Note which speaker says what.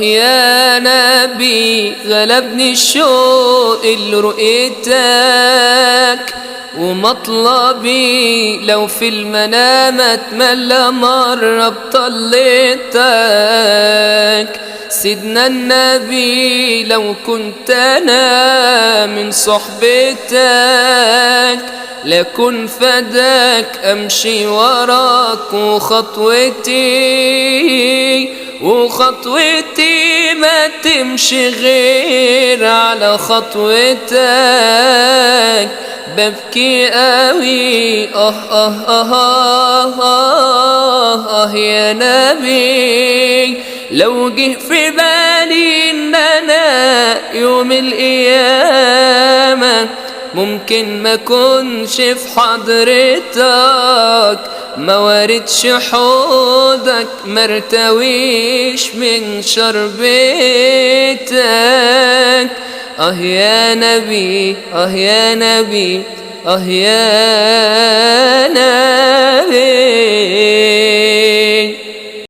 Speaker 1: يا نبي غلبني الشوق اللي رؤيتك، ومطلبي لو في المنام اتملى مرة بطلتك. سيدنا النبي لو كنت انا من صحبتك، لكن فداك امشي وراك، وخطوتي ما تمشي غير على خطوتك. ببكي قوي يا نبي، لو جه في بالي ان انا يوم القيامة ممكن ما كنش في حضرتك، ما واردش حوضك، مرتويش من شربتك. يا نبي، يا نبي، يا نبي.